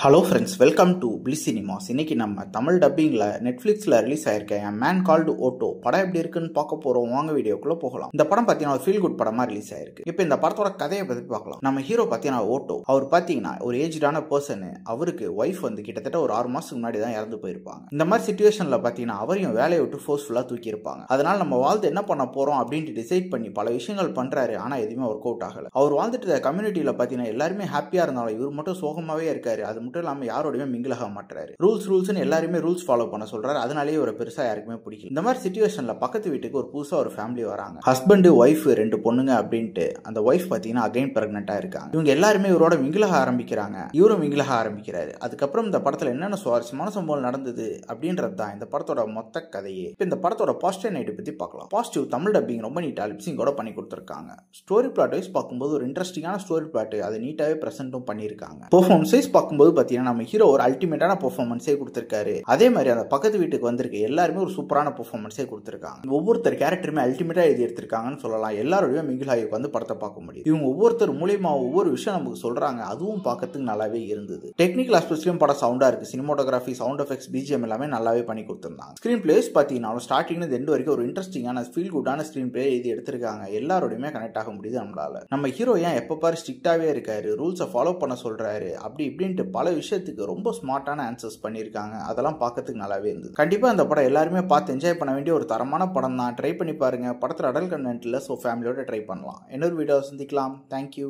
Hello friends, welcome to bliss cinemas. இன்னைக்கு நம்ம Tamil டப்பிங்ல நெட்ஃபிளிக்ஸ்ல release ஆயிருக்க A Man Called Otto படம் எப்படி இருக்குன்னு பார்க்க போறோம். வாங்க வீடியோக்குள்ள போகலாம். இந்த படம் பார்த்தீங்கன்னா ஒரு ஃபீல் குட் படமா ரிலீஸ் ஆயிருக்கு. இப்போ இந்த படத்தோட கதையை பத்தி பார்க்கலாம். நம்ம ஹீரோ பார்த்தீங்கன்னா ஓட்டோ. அவர் பார்த்தீங்கன்னா ஒரு ஏஜ்டான பர்சன். அவருக்கு ஒய்ஃப் கிட்டத்தட்ட ஒரு 6 மாசத்துக்கு முன்னாடி தான் இறந்து போயிருப்பாங்க. இந்த மாதிரி சிச்சுவேஷன்ல பார்த்தீங்கன்னா அவரையும் வேலையை விட்டு ஃபோர்ஸ்ஃபுல்லா தூக்கி இருப்பாங்க. அதனால நம்ம வாழ்ந்து என்ன பண்ண போறோம் அப்படின்ட்டு டிசைட் பண்ணி பல விஷயங்கள் பண்றாரு. ஆனா எதுவுமே ஒர்க் அவுட் ஆகல. அவர் வாழ்ந்துட்டு கம்யூனிட்டியில பார்த்தீங்கன்னா எல்லாருமே ஹாப்பியா இருந்தாலும் இவர் மட்டும் சோகமாவே இருக்காரு. அது மட்டும் இல்லாம யாரோடய மிங்கிள் ஆக மாட்டாரு. ரூல்ஸ்னு எல்லாருமே ரூல்ஸ் ஃபாலோ பண்ண சொல்றாரு. அதனாலேயே ஒரு பெருசா யாருக்குமே பிடிக்கல. இந்த மாதிரி சிச்சுவேஷன்ல பக்கத்து வீட்டுக்கு ஒரு புதுசா ஒரு ஃபேமிலி வராங்க. ஹஸ்பண்ட் ஒய்ஃப் 2 பொண்ணுங்க அப்படின்ட்டு. அந்த ஒய்ஃப் பாத்தீங்கன்னா அகைன் பிரெக்னெண்டா இருக்காங்க. இவங்க எல்லாருமே இவரோட மிங்கிள் ஆக ஆரம்பிக்கிறாங்க. இவரும் மிங்கிள் ஆக ஆரம்பிக்கிறாரு. அதுக்கப்புறம் இந்த படத்துல என்னென்ன சுவாரஸ்யமான சம்பவம் நடந்தது அப்படின்றது தான் இந்த படத்தோட மொத்த கதையே. இப்போ இந்த படத்தோட பாசிட்டிவ் நைட் பத்தி பார்க்கலாம். பாசிட்டிவ் தமிழ் டப்பிங் ரொம்ப நீட்டா லிப்சிங்கோட பண்ணி கொடுத்திருக்காங்க. ஸ்டோரி பிளாட் வைஸ் பார்க்கும்போது ஒரு இன்ட்ரெஸ்டிங்கான ஸ்டோரி பிளாட் அதை நீட்டாவே பிரசன்ட்டும் பண்ணிருக்காங்க. பெர்ஃபார்மன்ஸ் வைஸ் பார்க்கும்போது பாத்தீங்கன்னா நம்ம ஹீரோ ஒரு அல்டிமேட்டான பெர்ஃபார்மன்ஸே கொடுத்திருக்காரு. அதே மாதிரி அந்த பக்கத்து வீட்டுக்கு வந்திருக்க எல்லாருமே ஒரு சூப்பரான பெர்ஃபார்மன்ஸே கொடுத்திருக்காங்க. ஒவ்வொருத்தர் கேரக்டருமே அல்டிமேட்டா எழுதி எடுத்திருக்காங்கன்னு சொல்லலாம். எல்லாரோடய மிங்கிள் ஆகி வந்து படத்தை பார்க்க முடியும். இவங்க ஒவ்வொருத்தர் மூலியமா ஒவ்வொரு விஷயம் நமக்கு சொல்றாங்க. அதுவும் பார்க்கறதுக்கு நல்லாவே இருந்தது. டெக்னிக்கல் ஆஸ்பெக்ட்லயும் படம் சவுண்டா இருக்கு. சினிமாட்டோகிராஃபி, சவுண்ட் எஃபெக்ட்ஸ், பிஜிஎம் எல்லாமே நல்லாவே பண்ணி கொடுத்திருந்தாங்க. ஸ்கிரீன் பிளேஸ் பாத்தீங்கன்னா ஸ்டார்டிங்ல இருந்து எண்ட் வரைக்கும் ஒரு இன்ட்ரெஸ்டிங்கான ஃபீல் குட்டான ஸ்கிரீன் பிளே எழுதி எடுத்திருக்காங்க. எல்லாரோடையுமே கனெக்ட் ஆக முடியுது நம்மளால. நம்ம ஹீரோ ஏன் எப்ப பாரு ஸ்ட்ரிக்டாவே இருக்காரு, ரூல்ஸை ஃபாலோ பண்ண சொல்றாரு, அப்படி இப்படின்ட்டு பல விஷயத்துக்கு ரொம்ப ஸ்மார்ட்டான ஆன்சர்ஸ் பண்ணியிருக்காங்க. அதெல்லாம் பார்க்கறதுக்கு நல்லாவே இருந்தது. கண்டிப்பா இந்த படம் எல்லாருமே பார்த்து என்ஜாய் பண்ண வேண்டிய ஒரு தரமான படம் தான். ட்ரை பண்ணி பாருங்க. படத்துல அடல்ட் கண்டென்ட் இல்ல, சோ ஃபேமிலியோட ட்ரை பண்ணலாம். இன்னொரு வீடியோ சந்திக்கலாம். தேங்க்யூ.